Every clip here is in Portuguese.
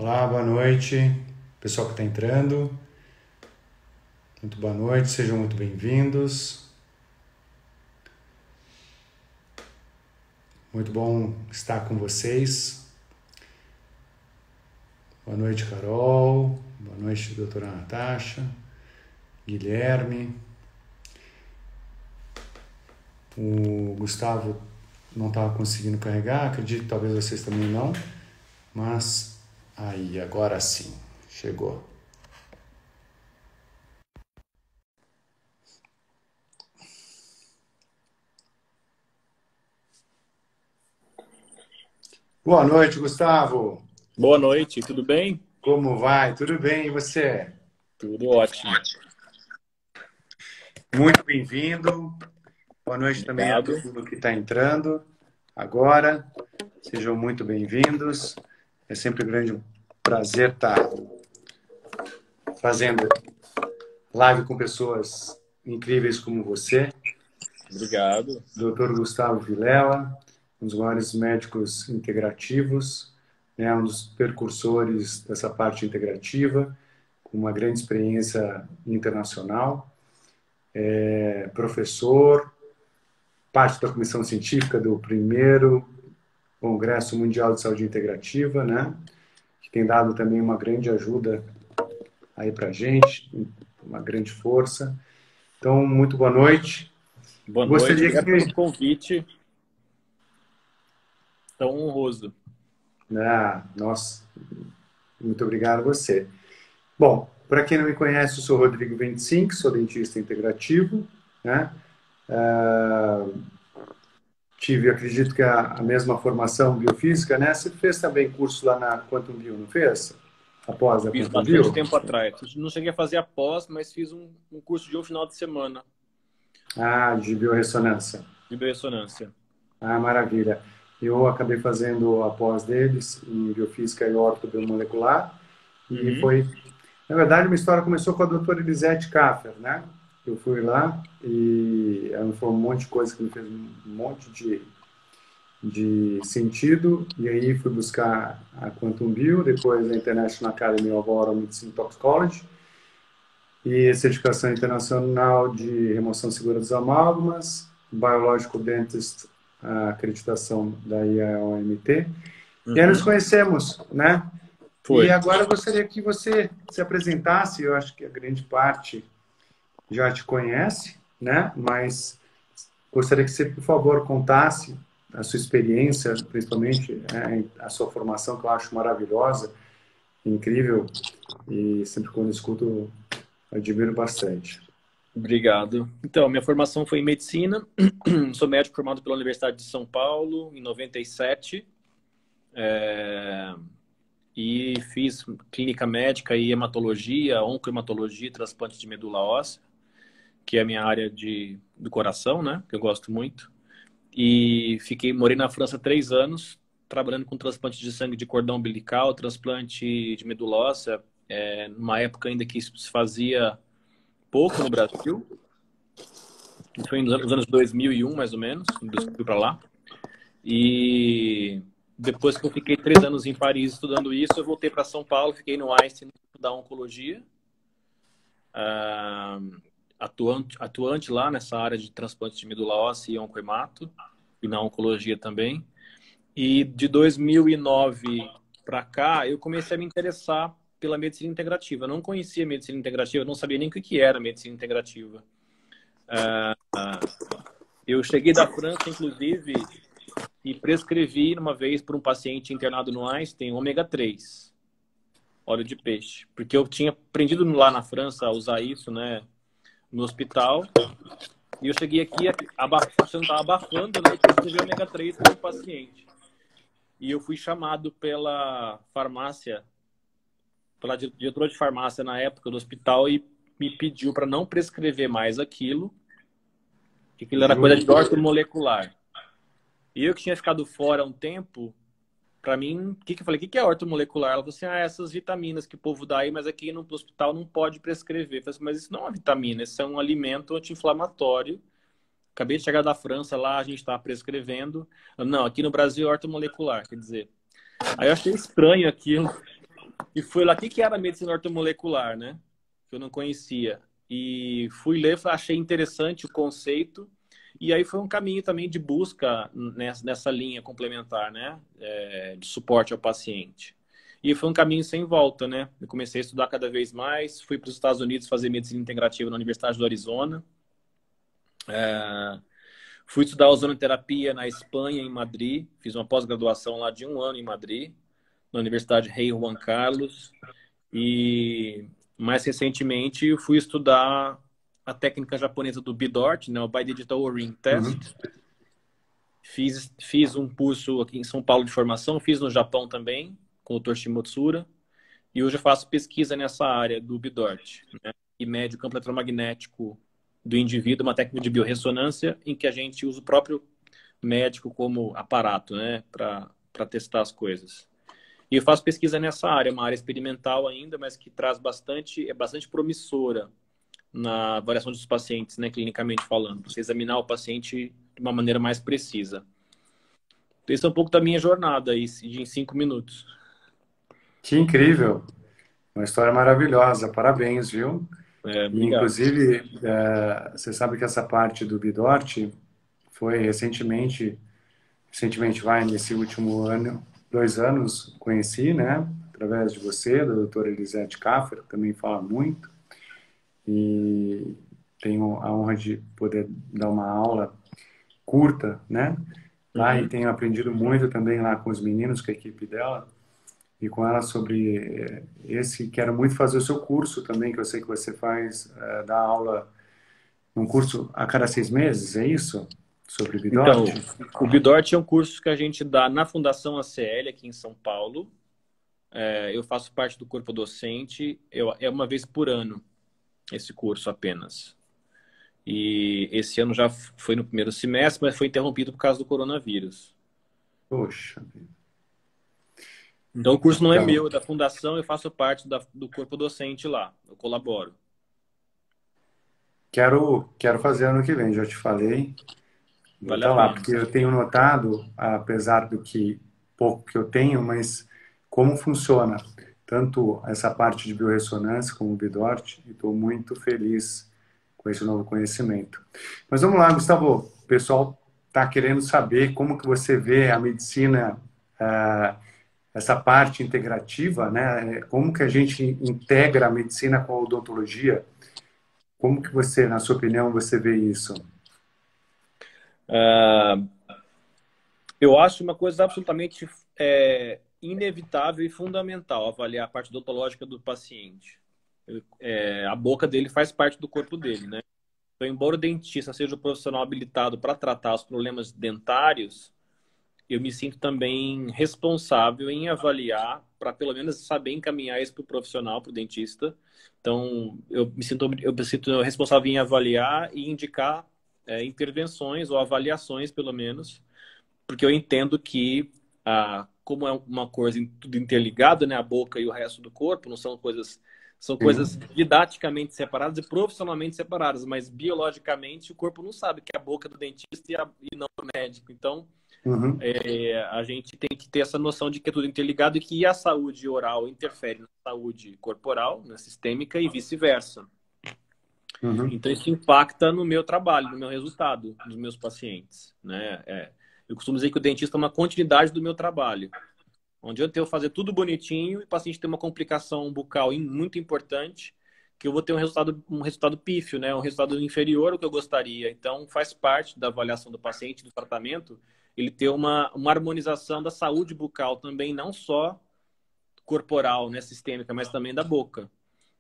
Olá, boa noite, pessoal que está entrando. Muito boa noite, sejam muito bem-vindos. Muito bom estar com vocês. Boa noite, Carol. Boa noite, doutora Natasha, Guilherme. O Gustavo não estava conseguindo carregar, acredito que talvez vocês também não, mas aí, agora sim, chegou. Boa noite, Gustavo. Boa noite, tudo bem? Como vai? Tudo bem, e você? Tudo ótimo. Muito bem-vindo. Boa noite também a todo Obrigado. mundo que está entrando agora. Sejam muito bem-vindos. É sempre um grande prazer estar fazendo live com pessoas incríveis como você. Obrigado. Dr. Gustavo Vilela, um dos maiores médicos integrativos, né, um dos precursores dessa parte integrativa, com uma grande experiência internacional. Professor, parte da comissão científica do primeiro Congresso Mundial de Saúde Integrativa, né? Que tem dado também uma grande ajuda aí para a gente, uma grande força. Então, muito boa noite. Boa noite, Gostaria obrigado pelo que... convite tão honroso. Nossa, muito obrigado a você. Bom, para quem não me conhece, eu sou Rodrigo 25, sou dentista integrativo, né? Acredito que a mesma formação biofísica, né? Você fez também curso lá na Quantum Bio, não fez? Após a Fiz Quantum bastante Bio? tempo atrás. Não cheguei a fazer a pós, mas fiz um curso de um final de semana De biorressonância. de biorressonância. Maravilha. Eu acabei fazendo a pós deles em biofísica e ortobiomolecular e Uhum. foi, na verdade, uma história começou com a doutora Elisete Kaffer, né? Eu fui lá e ela foi um monte de coisa que me fez um monte de sentido, e aí fui buscar a Quantum Bio, depois a International Academy of Oral Medicine Toxicology, e certificação internacional de remoção segura dos amálgamas, Biological Dentist, a acreditação da IAOMT. E aí nos Uhum. conhecemos, né? E Foi. agora eu gostaria que você se apresentasse, eu acho que a grande parte já te conhece, né? Mas gostaria que você, por favor, contasse a sua experiência, principalmente a sua formação, que eu acho maravilhosa, incrível, e sempre quando escuto, eu admiro bastante. Obrigado. Então, minha formação foi em medicina. Sou médico formado pela Universidade de São Paulo em 97. E fiz clínica médica e hematologia, oncohematologia e transplante de medula óssea, que é a minha área do coração, né? Que eu gosto muito. E morei na França 3 anos, trabalhando com transplante de sangue de cordão umbilical, transplante de medula óssea, numa época ainda que isso se fazia pouco no Brasil. Isso foi nos anos 2001, mais ou menos, quando eu fui para lá. E depois que eu fiquei 3 anos em Paris estudando isso, eu voltei para São Paulo, fiquei no Einstein estudar oncologia, atuante lá nessa área de transplante de medula óssea e oncohemato, e na oncologia também. E de 2009 para cá, eu comecei a me interessar pela medicina integrativa. Eu não conhecia medicina integrativa, eu não sabia nem o que era medicina integrativa. Eu cheguei da França, inclusive, e prescrevi uma vez para um paciente internado no Einstein ômega 3, óleo de peixe. Porque eu tinha aprendido lá na França a usar isso, né, no hospital. E eu cheguei aqui achando que estava abafando, né, e prescrevi ômega 3 para o paciente. E eu fui chamado pela farmácia, pela diretora de farmácia na época do hospital, e me pediu para não prescrever mais aquilo, que aquilo era coisa de ortomolecular. E eu que tinha ficado fora há um tempo, para mim, eu falei? O que é ortomolecular? Ela falou assim, essas vitaminas que o povo dá aí, mas aqui no hospital não pode prescrever. Eu falei assim, mas isso não é uma vitamina, isso é um alimento anti-inflamatório. Acabei de chegar da França, lá a gente está prescrevendo. Não, aqui no Brasil é ortomolecular, quer dizer. Aí eu achei estranho aquilo. E foi lá que era a medicina ortomolecular, né? Que eu não conhecia. E fui ler, achei interessante o conceito. E aí foi um caminho também de busca nessa linha complementar, né? De suporte ao paciente. E foi um caminho sem volta, né? Eu comecei a estudar cada vez mais. Fui para os Estados Unidos fazer medicina integrativa na Universidade do Arizona. Fui estudar ozonoterapia na Espanha, em Madrid. Fiz uma pós-graduação lá de 1 ano em Madrid, na Universidade Rei Juan Carlos. E mais recentemente eu fui estudar a técnica japonesa do BIDORT, né, o Bidigital Ring Uhum. Test. Fiz um curso aqui em São Paulo de formação, fiz no Japão também, com o Dr. Shimotsura. E hoje eu faço pesquisa nessa área do BIDORT, né, e mede o campo eletromagnético do indivíduo, uma técnica de biorressonância em que a gente usa o próprio médico como aparato, né, para testar as coisas. E eu faço pesquisa nessa área, uma área experimental ainda, mas que traz é bastante promissora na avaliação dos pacientes, né, clinicamente falando, para você examinar o paciente de uma maneira mais precisa. Então, esse é um pouco da minha jornada aí, em 5 minutos. Que incrível! Uma história maravilhosa. Parabéns, viu? E, Obrigado. inclusive, você sabe que essa parte do Bidort foi recentemente vai, nesse último ano, 2 anos, conheci, né? Através de você, da doutora Elisete Kaffer, que também fala muito. E tenho a honra de poder dar uma aula curta, né? Lá, e Uhum. tenho aprendido muito também lá com os meninos, com a equipe dela, e com ela sobre esse. Quero muito fazer o seu curso também, que eu sei que você faz, dar aula, um curso a cada 6 meses, é isso? Sobre Então, Bidort? o Bidort é um curso que a gente dá na Fundação ACL, aqui em São Paulo. Eu faço parte do corpo docente, é uma vez por ano esse curso apenas. E esse ano já foi no primeiro semestre, mas foi interrompido por causa do coronavírus. Poxa vida. Então, o curso não é Então, meu, é da fundação, eu faço parte do corpo docente lá, eu colaboro. quero fazer ano que vem, já te falei. Vou Vale a estar lá, pena. porque eu tenho notado, apesar do que pouco que eu tenho, mas como funciona tanto essa parte de biorressonância como o Bidort, e estou muito feliz com esse novo conhecimento. Mas vamos lá, Gustavo, o pessoal está querendo saber como que você vê a medicina, essa parte integrativa, né? Como que a gente integra a medicina com a odontologia? Como que você, na sua opinião, você vê isso? Eu acho uma coisa absolutamente inevitável e fundamental avaliar a parte odontológica do paciente. A boca dele faz parte do corpo dele, né? Então, embora o dentista seja o profissional habilitado para tratar os problemas dentários, eu me sinto também responsável em avaliar, para pelo menos saber encaminhar isso para o profissional, para o dentista. Então, eu me sinto responsável em avaliar e indicar intervenções ou avaliações, pelo menos, porque eu entendo que, como é uma coisa tudo interligado, né, a boca e o resto do corpo, não são coisas Sim. didaticamente separadas e profissionalmente separadas, mas biologicamente o corpo não sabe que é a boca é do dentista e não do médico. Então, Uhum. a gente tem que ter essa noção de que é tudo interligado e que a saúde oral interfere na saúde corporal, na sistêmica e vice-versa. Uhum. Então, isso impacta no meu trabalho, no meu resultado, dos meus pacientes, né? Eu costumo dizer que o dentista é uma continuidade do meu trabalho, onde eu tenho que fazer tudo bonitinho e o paciente tem uma complicação bucal muito importante, que eu vou ter um resultado pífio, né? Um resultado inferior ao que eu gostaria. Então, faz parte da avaliação do paciente, do tratamento, ele ter uma harmonização da saúde bucal também, não só corporal, né, sistêmica, mas também da boca.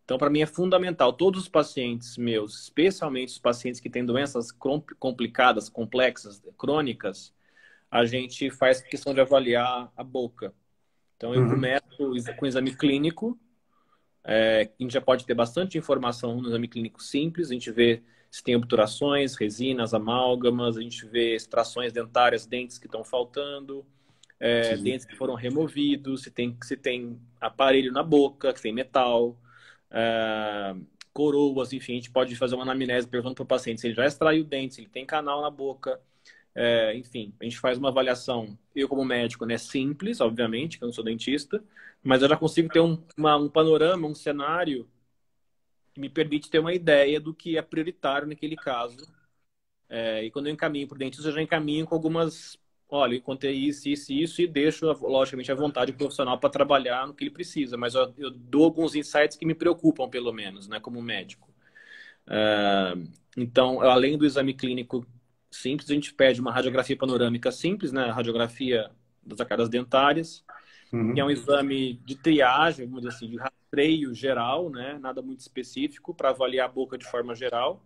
Então, para mim é fundamental. Todos os pacientes meus, especialmente os pacientes que têm doenças complicadas, complexas, crônicas, a gente faz questão de avaliar a boca. Então, eu Uhum. começo com o exame clínico. A gente já pode ter bastante informação no exame clínico simples. A gente vê se tem obturações, resinas, amálgamas. A gente vê extrações dentárias, dentes que estão faltando, Sim. dentes que foram removidos, se tem aparelho na boca, se tem metal, é, coroas, enfim. A gente pode fazer uma anamnese perguntando para o paciente se ele já extraiu o dente, se ele tem canal na boca, enfim, a gente faz uma avaliação, eu como médico, né, simples, obviamente, que eu não sou dentista, mas eu já consigo ter um panorama, um cenário que me permite ter uma ideia do que é prioritário naquele caso. E quando eu encaminho para o dentista, eu já encaminho com algumas... Olha, eu encontrei isso, isso e isso, e deixo, logicamente, a vontade do profissional para trabalhar no que ele precisa. Mas eu dou alguns insights que me preocupam, pelo menos, né, como médico. Então, além do exame clínico simples, a gente pede uma radiografia panorâmica simples, né, radiografia das arcadas dentárias, que é um exame de triagem, vamos dizer assim, de rastreio geral, né, nada muito específico, para avaliar a boca de forma geral.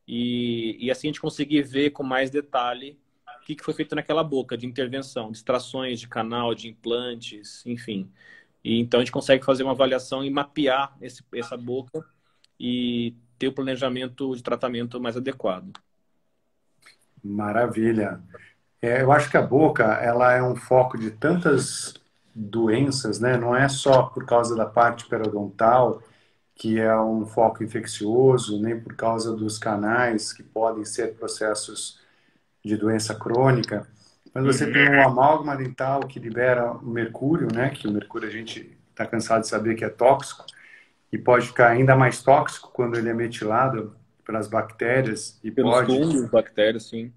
E assim a gente conseguir ver com mais detalhe o que foi feito naquela boca de intervenção, de extrações de canal, de implantes, enfim. E então a gente consegue fazer uma avaliação e mapear essa boca e ter o planejamento de tratamento mais adequado. Maravilha. Eu acho que a boca, ela é um foco de tantas doenças, né? Não é só por causa da parte periodontal, que é um foco infeccioso, nem por causa dos canais, que podem ser processos de doença crônica, mas você tem um amálgama dental que libera o mercúrio, né? Que o mercúrio a gente está cansado de saber que é tóxico, e pode ficar ainda mais tóxico quando ele é metilado pelas bactérias e Pelos fungos, bactérias, sim.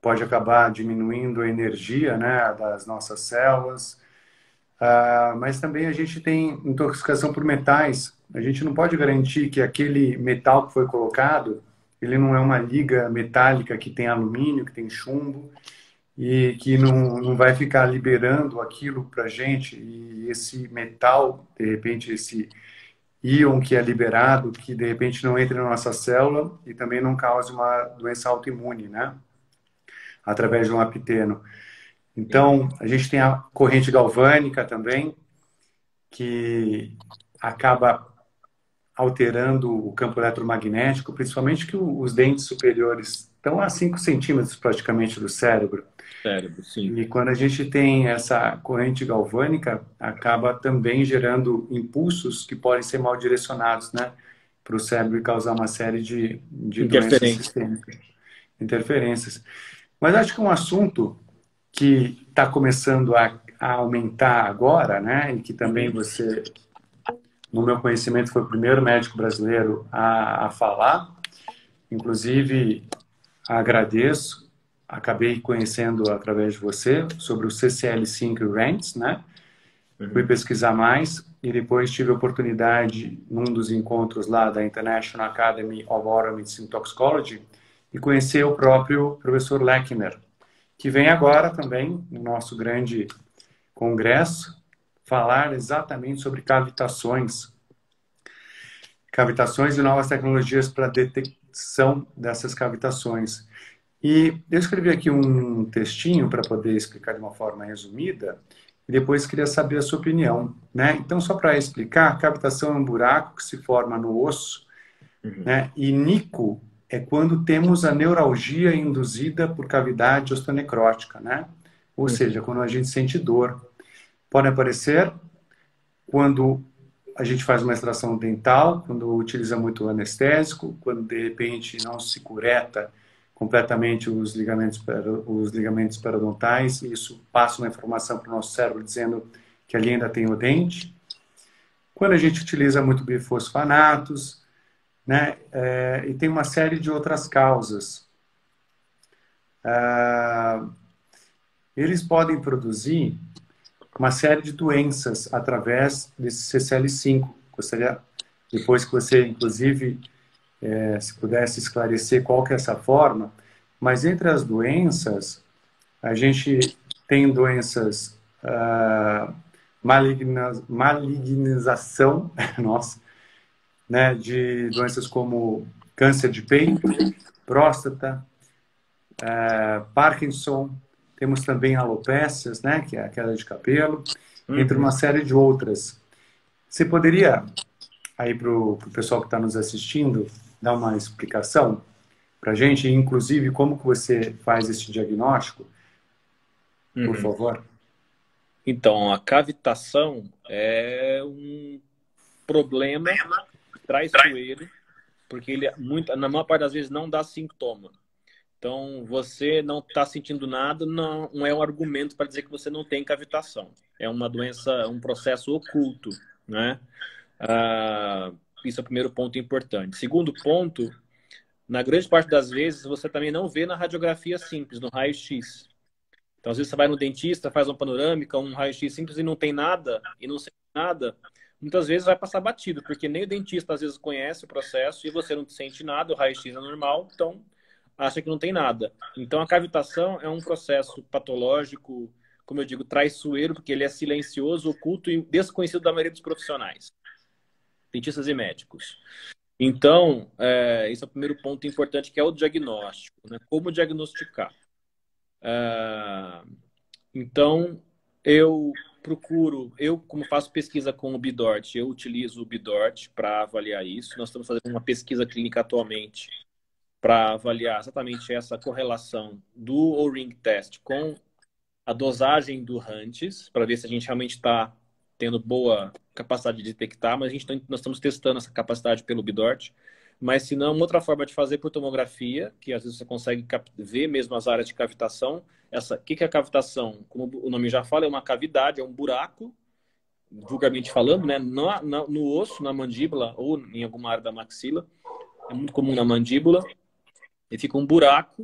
pode acabar diminuindo a energia, né, das nossas células. Mas também a gente tem intoxicação por metais. A gente não pode garantir que aquele metal que foi colocado, ele não é uma liga metálica que tem alumínio, que tem chumbo, e que não vai ficar liberando aquilo para a gente. E esse metal, de repente, esse íon que é liberado, que de repente não entra na nossa célula e também não cause uma doença autoimune, né? Através de um apiteno. Então, a gente tem a corrente galvânica também, que acaba alterando o campo eletromagnético, principalmente que os dentes superiores estão a 5 centímetros praticamente do cérebro. Cérebro, sim. E quando a gente tem essa corrente galvânica, acaba também gerando impulsos que podem ser mal direcionados, né, para o cérebro e causar uma série de doenças sistêmicas, interferências. Mas acho que um assunto que está começando a aumentar agora, né, e que também você, no meu conhecimento, foi o primeiro médico brasileiro a falar, inclusive agradeço, acabei conhecendo através de você sobre o CCL5 RANTS, né? Fui pesquisar mais e depois tive a oportunidade, num dos encontros lá da International Academy of Oral Medicine Toxicology, de conhecer o próprio professor Lechner, que vem agora também, no nosso grande congresso, falar exatamente sobre cavitações e novas tecnologias para detecção dessas cavitações. E eu escrevi aqui um textinho para poder explicar de uma forma resumida e depois queria saber a sua opinião, né? Então, só para explicar, cavitação é um buraco que se forma no osso, né? E nico é quando temos a neuralgia induzida por cavidade osteonecrótica, né? Ou seja, quando a gente sente dor. Pode aparecer quando a gente faz uma extração dental, quando utiliza muito anestésico, quando de repente não se cureta completamente os ligamentos periodontais, e isso passa uma informação para o nosso cérebro dizendo que ali ainda tem o dente. Quando a gente utiliza muito bifosfanatos, né, e tem uma série de outras causas. Eles podem produzir uma série de doenças através desse CCL5. Gostaria, depois que você, inclusive, se pudesse esclarecer qual que é essa forma, mas entre as doenças, a gente tem doenças, malignização, nossa, né, de doenças como câncer de peito, próstata, Parkinson, temos também alopécias, né, que é a queda de cabelo, entre uma série de outras. Você poderia, aí para o pessoal que está nos assistindo, dar uma explicação para a gente, inclusive como que você faz esse diagnóstico, por favor? Então, a cavitação é um problema traiçoeiro, porque ele na maior parte das vezes não dá sintoma. Então, você não está sentindo nada, não é um argumento para dizer que você não tem cavitação. É uma doença, um processo oculto, né? Isso é o primeiro ponto importante. Segundo ponto, na grande parte das vezes, você também não vê na radiografia simples, no raio-x. Então, às vezes você vai no dentista, faz uma panorâmica, um raio-x simples e não tem nada, e não sente nada, muitas vezes vai passar batido, porque nem o dentista às vezes conhece o processo e você não sente nada, o raio-x é normal, então acha que não tem nada. Então, a cavitação é um processo patológico, como eu digo, traiçoeiro, porque ele é silencioso, oculto e desconhecido da maioria dos profissionais, dentistas e médicos. Então, esse é o primeiro ponto importante, que é o diagnóstico, né? Como diagnosticar. Então, eu como faço pesquisa com o Bidort, eu utilizo o Bidort para avaliar isso. Nós estamos fazendo uma pesquisa clínica atualmente para avaliar exatamente essa correlação do O-Ring Test com a dosagem do Hunts, para ver se a gente realmente está tendo boa capacidade de detectar, mas nós estamos testando essa capacidade pelo Bidort. Mas, se não, outra forma de fazer por tomografia, que às vezes você consegue ver mesmo as áreas de cavitação. O que é a cavitação? Como o nome já fala, é uma cavidade, é um buraco, vulgarmente falando, né? No osso, na mandíbula ou em alguma área da maxila. É muito comum na mandíbula. E fica um buraco.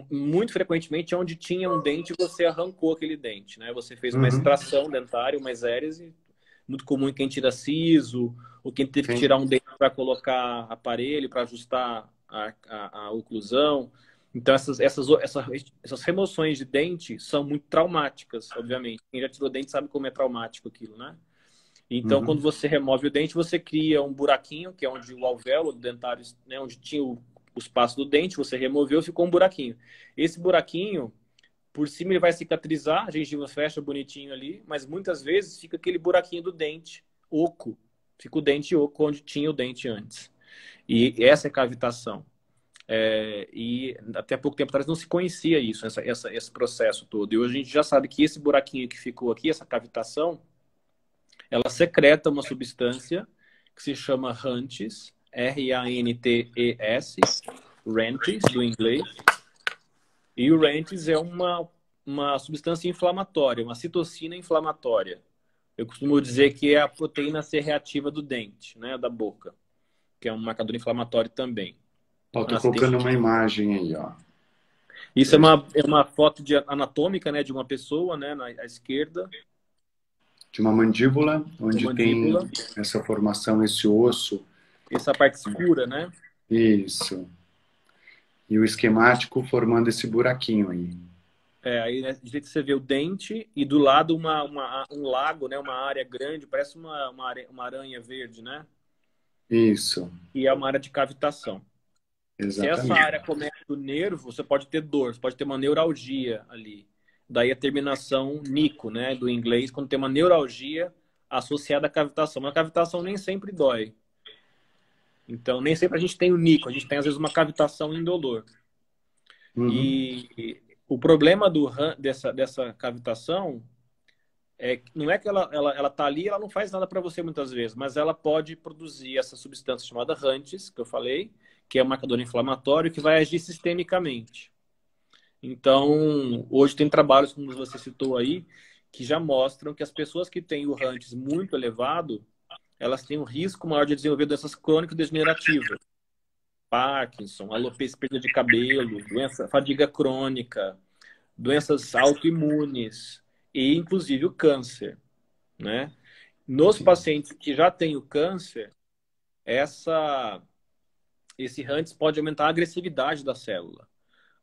Muito frequentemente, onde tinha um dente, você arrancou aquele dente, né? Você fez uma extração dentária, uma exérese. Muito comum em quem tira siso, ou quem teve que tirar um dente para colocar aparelho, para ajustar a oclusão. Então, essas remoções de dente são muito traumáticas, obviamente. Quem já tirou dente sabe como é traumático aquilo, né? Então, quando você remove o dente, você cria um buraquinho, que é onde o alvéolo dentário, né, onde tinha o espaço do dente, você removeu, ficou um buraquinho. Esse buraquinho, por cima ele vai cicatrizar, a gengiva fecha bonitinho ali, mas muitas vezes fica aquele buraquinho do dente oco. Fica o dente oco onde tinha o dente antes. E essa é a cavitação. E até pouco tempo atrás não se conhecia isso, esse processo todo. E hoje a gente já sabe que esse buraquinho que ficou aqui, essa cavitação, ela secreta uma substância que se chama RANTES, R-A-N-T-E-S, RANTES, do inglês. E o RANTES é uma substância inflamatória, uma citocina inflamatória. Eu costumo dizer que é a proteína C reativa do dente, né, da boca, que é um marcador inflamatório também. Estou colocando uma imagem aí, ó. Isso é uma foto anatômica, né, de uma pessoa, né, à esquerda. De uma mandíbula, onde tem essa formação, esse osso. Essa parte escura, né? Isso. E o esquemático formando esse buraquinho aí. Aí né, de jeito que você vê o dente e do lado um lago, né? Uma área grande, parece uma aranha verde, né? Isso. E é uma área de cavitação. Exatamente. Se essa área começa do nervo, você pode ter dor, você pode ter uma neuralgia ali. Daí a terminação nico, né? Do inglês, quando tem uma neuralgia associada à cavitação. Mas a cavitação nem sempre dói. Então, nem sempre a gente tem o nico, a gente tem às vezes uma cavitação indolor. E o problema dessa cavitação não é que ela tá ali, ela não faz nada para você muitas vezes, mas ela pode produzir essa substância chamada RANTES, que eu falei, que é um marcador inflamatório que vai agir sistemicamente. Então, hoje tem trabalhos, como você citou aí, que já mostram que as pessoas que têm o RANTES muito elevado, elas têm um risco maior de desenvolver doenças crônicas degenerativas. Parkinson, alopecia, perda de cabelo, fadiga crônica, doenças autoimunes e, inclusive, o câncer, né? Nos pacientes que já têm o câncer, esse RANTES pode aumentar a agressividade da célula.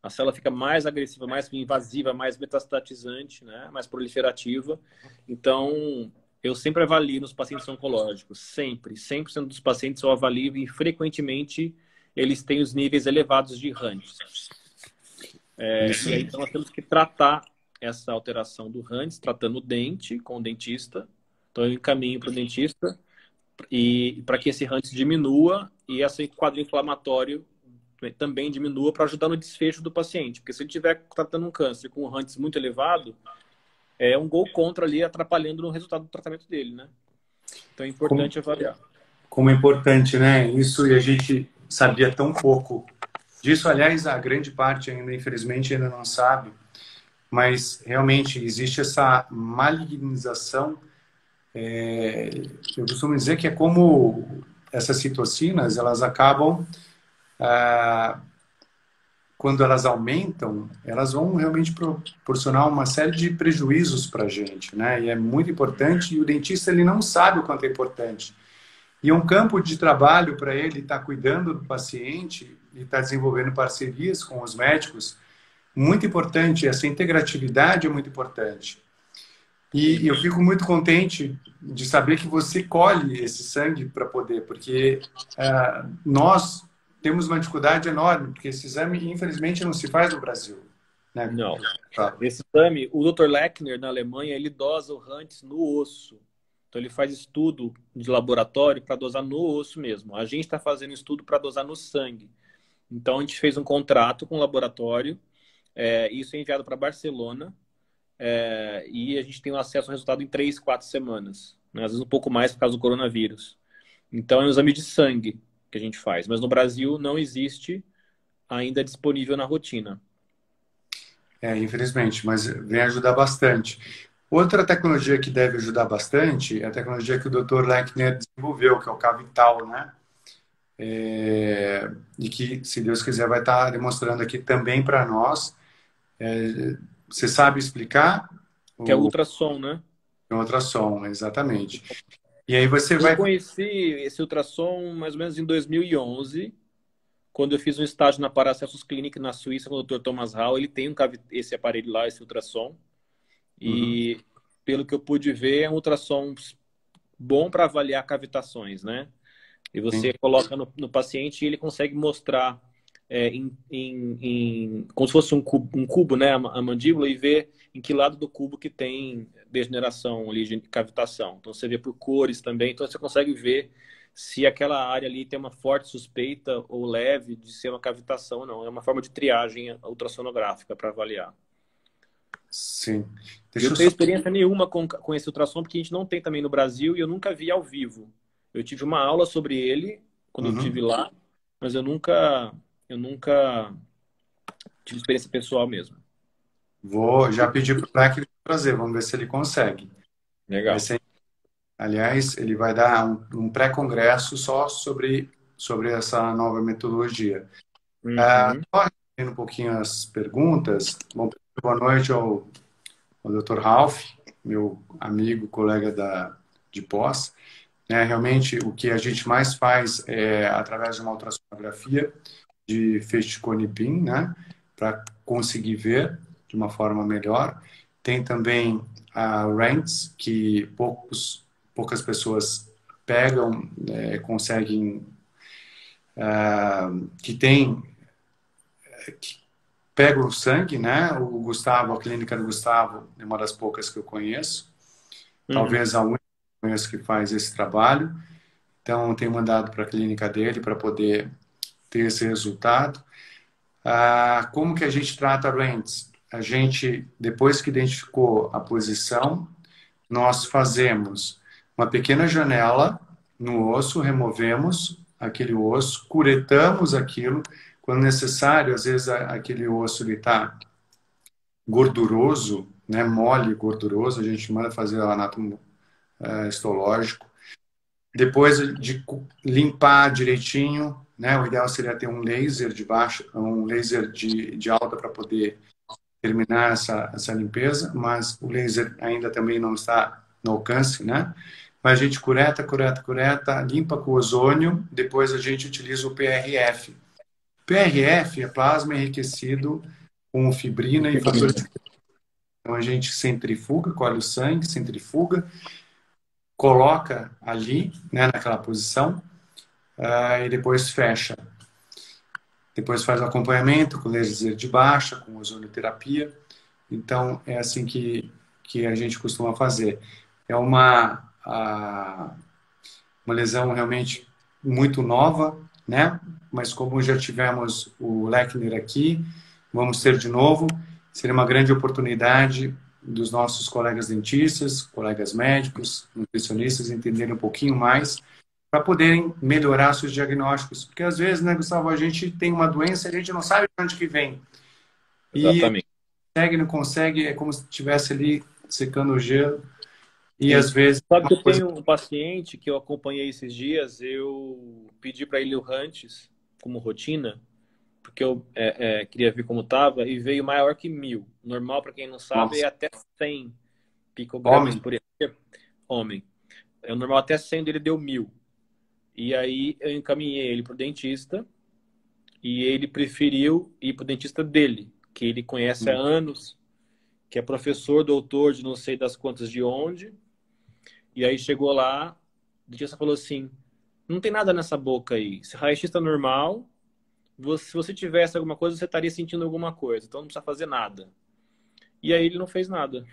A célula fica mais agressiva, mais invasiva, mais metastatizante, né? Mais proliferativa. Então, eu sempre avalio nos pacientes oncológicos, sempre. 100% dos pacientes eu avalio e frequentemente eles têm os níveis elevados de RANTES. E aí, então, nós temos que tratar essa alteração do RANTES, tratando o dente com o dentista. Então, eu encaminho para o dentista e para que esse RANTES diminua e esse quadro inflamatório também diminua para ajudar no desfecho do paciente. Porque se ele estiver tratando um câncer com um RANTES muito elevado, é um gol contra ali, atrapalhando no resultado do tratamento dele, né? Então é importante avaliar. Como é importante, né? Isso, e a gente sabia tão pouco Disso, aliás, a grande parte ainda, infelizmente, ainda não sabe, mas realmente existe essa malignização. Eu costumo dizer que é como essas citocinas, elas acabam, quando elas aumentam, elas vão realmente proporcionar uma série de prejuízos para a gente, né? E é muito importante, e o dentista ele não sabe o quanto é importante. E é um campo de trabalho para ele estar cuidando do paciente e estar desenvolvendo parcerias com os médicos, muito importante. Essa integratividade é muito importante. E eu fico muito contente de saber que você colhe esse sangue para poder, porque nós temos uma dificuldade enorme, porque esse exame, infelizmente, não se faz no Brasil, né? Não. Esse exame, o Dr. Lechner, na Alemanha, ele dosa o Hunt no osso. Então, ele faz estudo de laboratório para dosar no osso mesmo. A gente está fazendo estudo para dosar no sangue. Então, a gente fez um contrato com o laboratório. Isso é enviado para Barcelona. E a gente tem acesso ao resultado em 3, 4 semanas. Né? Às vezes um pouco mais por causa do coronavírus. Então, é um exame de sangue que a gente faz. Mas no Brasil não existe ainda disponível na rotina. Infelizmente, mas vem ajudar bastante. Outra tecnologia que deve ajudar bastante é a tecnologia que o Dr. Lechner desenvolveu, que é o Cavital, né? E que, se Deus quiser, vai estar demonstrando aqui também para nós. Você sabe explicar? Que é ultrassom, né? O ultrassom, exatamente. E aí você Eu vai... conheci esse ultrassom mais ou menos em 2011, quando eu fiz um estágio na Paracelsus Clinic na Suíça com o Dr. Thomas Hall. Ele tem esse aparelho lá, esse ultrassom. E pelo que eu pude ver, é um ultrassom bom para avaliar cavitações, né? E você coloca no paciente e ele consegue mostrar como se fosse um cubo, né? A mandíbula, e ver em que lado do cubo que tem degeneração ali, de cavitação. Então você vê por cores também. Então você consegue ver se aquela área ali tem uma forte suspeita ou leve de ser uma cavitação ou não. É uma forma de triagem ultrassonográfica para avaliar. Sim. Eu não tenho experiência nenhuma com esse ultrassom, porque a gente não tem também no Brasil e eu nunca vi ao vivo. Eu tive uma aula sobre ele quando eu estive lá, mas eu nunca tive experiência pessoal mesmo. Vou já pedir para o Black trazer, vamos ver se ele consegue. Legal. Aliás, ele vai dar um pré-congresso só sobre essa nova metodologia. Só respondendo um pouquinho as perguntas. Bom, boa noite ao Dr. Ralph, meu amigo, colega de pós. Realmente, o que a gente mais faz é através de uma ultrassonografia de feixe de cone PIN, né, para conseguir ver de uma forma melhor. Tem também a RENTS, que poucas pessoas pegam, conseguem, que pegam o sangue, né? O Gustavo, a clínica do Gustavo é uma das poucas que eu conheço. Talvez a única que eu conheço que faz esse trabalho. Então, tenho mandado para a clínica dele para poder ter esse resultado. Como que a gente trata a RENTS? A gente, depois que identificou a posição, nós fazemos uma pequena janela no osso, removemos aquele osso, curetamos aquilo. Quando necessário, às vezes aquele osso está gorduroso, né, mole, gorduroso, a gente manda fazer o anátomo histológico. Depois de limpar direitinho, né, o ideal seria ter um laser de baixo, um laser de alta para poder terminar essa limpeza, mas o laser ainda também não está no alcance, né? Mas a gente cureta, limpa com ozônio, depois a gente utiliza o PRF. PRF é plasma enriquecido com fibrina e fatores de... Então a gente centrifuga, colhe o sangue, centrifuga, coloca ali, né, naquela posição, e depois fecha. Depois faz o acompanhamento com laser de baixa, com ozonioterapia. Então, é assim que a gente costuma fazer. É uma lesão realmente muito nova, né? Mas como já tivemos o Lechner aqui, vamos ter de novo. Seria uma grande oportunidade dos nossos colegas dentistas, colegas médicos, nutricionistas entenderem um pouquinho mais para poderem melhorar seus diagnósticos. Porque às vezes, né, Gustavo, a gente tem uma doença e a gente não sabe de onde que vem. E Exatamente. consegue, não consegue, é como se estivesse ali secando o gelo. E às Sim. vezes Sabe que uma eu coisa. tenho um paciente que eu acompanhei esses dias, eu pedi para ele o Rantes como rotina, porque eu queria ver como estava, e veio maior que 1.000. Normal, para quem não sabe, é Nossa, até 100 picogramas homem, por homem. É o normal até 100, dele deu 1.000. E aí eu encaminhei ele para o dentista, e ele preferiu ir para o dentista dele, que ele conhece há anos, que é professor, doutor de não sei das quantas de onde. E aí chegou lá, o dentista falou assim: não tem nada nessa boca aí. Se raio-x está normal, se você tivesse alguma coisa, você estaria sentindo alguma coisa. Então não precisa fazer nada. E aí ele não fez nada.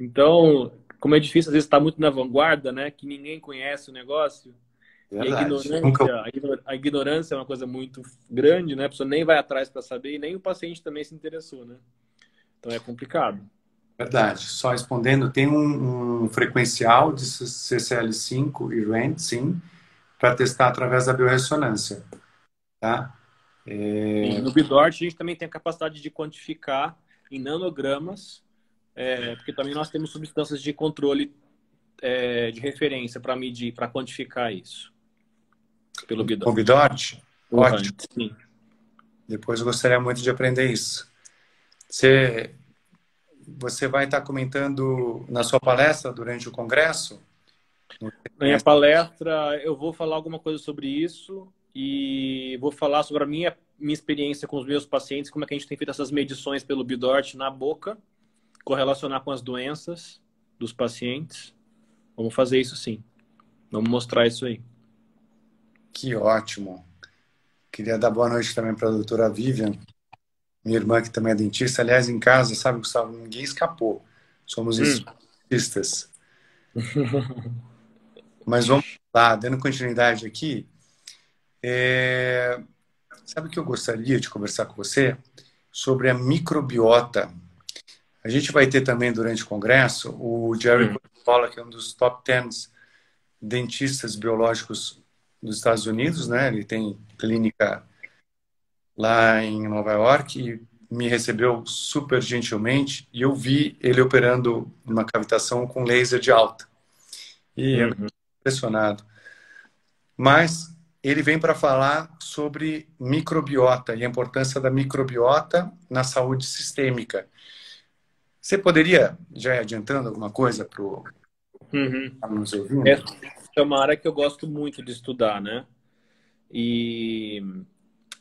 Então, como é difícil às vezes estar muito na vanguarda, né? Que ninguém conhece o negócio. E verdade. Nunca. a ignorância é uma coisa muito grande, né? A pessoa nem vai atrás para saber e nem o paciente também se interessou, né? Então é complicado. Verdade. Só respondendo, tem um frequencial de CCL5 e RENT, sim, para testar através da biorressonância, tá? Sim, no Bidort, a gente também tem a capacidade de quantificar em nanogramas, porque também nós temos substâncias de controle de referência para medir, para quantificar isso, pelo Com Bidort. Bidort? O Ótimo. Hunt, sim. Depois eu gostaria muito de aprender isso. Você, você vai estar comentando na sua palestra durante o congresso? Na minha palestra, eu vou falar alguma coisa sobre isso e vou falar sobre a minha experiência com os meus pacientes, como é que a gente tem feito essas medições pelo Bidort na boca, correlacionar com as doenças dos pacientes. Vamos fazer isso sim. Vamos mostrar isso aí. Que ótimo. Queria dar boa noite também para a doutora Vivian, minha irmã que também é dentista. Aliás, em casa, sabe, Gustavo, ninguém escapou. Somos Hum. dentistas. Mas vamos lá, dando continuidade aqui. Sabe o que eu gostaria de conversar com você? Sobre a microbiota. A gente vai ter também durante o congresso o Jerry Hum. Cola, que é um dos top 10 dentistas biológicos dos Estados Unidos, né? Ele tem clínica lá em Nova York e me recebeu super gentilmente e eu vi ele operando uma cavitação com laser de alta. E eu Uhum. fiquei impressionado. Mas ele vem para falar sobre microbiota e a importância da microbiota na saúde sistêmica. Você poderia, já ir adiantando alguma coisa para o Uhum. nos ouvindo? Essa é uma área que eu gosto muito de estudar, né? E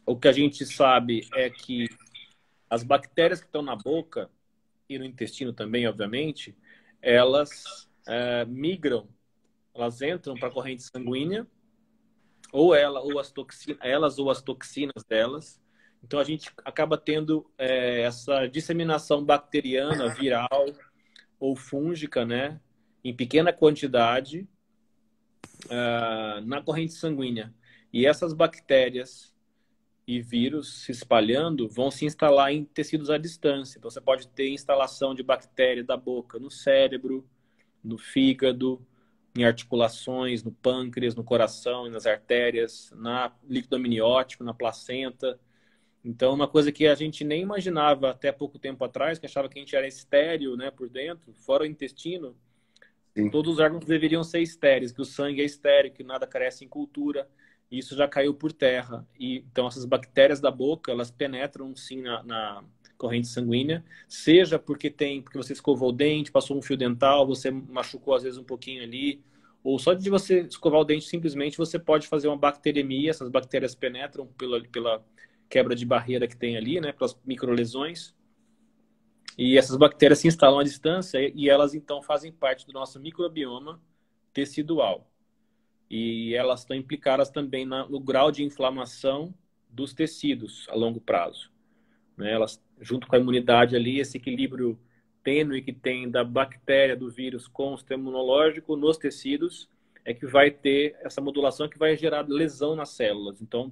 o que a gente sabe é que as bactérias que estão na boca e no intestino também, obviamente, elas migram, elas entram para a corrente sanguínea, elas ou as toxinas delas. Então a gente acaba tendo essa disseminação bacteriana, viral ou fúngica, né, em pequena quantidade na corrente sanguínea. E essas bactérias e vírus se espalhando vão se instalar em tecidos à distância. Então, você pode ter instalação de bactéria da boca no cérebro, no fígado, em articulações, no pâncreas, no coração, nas artérias, na líquido amniótico, na placenta. Então, uma coisa que a gente nem imaginava até pouco tempo atrás, que achava que a gente era estéril, né, por dentro, fora o intestino, Sim. todos os órgãos deveriam ser estéreis, que o sangue é estéril, que nada cresce em cultura. E isso já caiu por terra. E, então, essas bactérias da boca, elas penetram sim na corrente sanguínea, seja porque você escovou o dente, passou um fio dental, você machucou às vezes um pouquinho ali, ou só de você escovar o dente, simplesmente você pode fazer uma bacteremia, essas bactérias penetram pela quebra de barreira que tem ali, né, pelas microlesões. E essas bactérias se instalam à distância e elas então fazem parte do nosso microbioma tecidual. E elas estão implicadas também no grau de inflamação dos tecidos a longo prazo, né? Elas, junto com a imunidade ali, esse equilíbrio tênue que tem da bactéria, do vírus com o sistema imunológico nos tecidos, é que vai ter essa modulação que vai gerar lesão nas células. Então,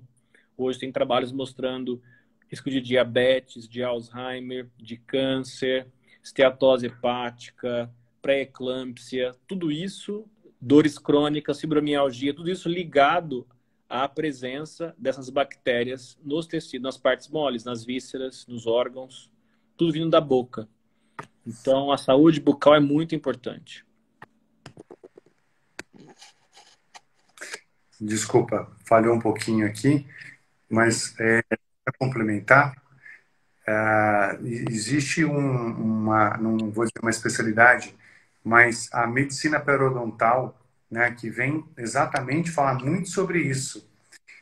hoje tem trabalhos mostrando risco de diabetes, de Alzheimer, de câncer, esteatose hepática, pré-eclâmpsia, tudo isso dores crônicas, fibromialgia, tudo isso ligado à presença dessas bactérias nos tecidos, nas partes moles, nas vísceras, nos órgãos, tudo vindo da boca. Então, a saúde bucal é muito importante. Desculpa, falhou um pouquinho aqui, mas para complementar, existe não vou dizer uma especialidade, mas a medicina periodontal, né, que vem exatamente falar muito sobre isso.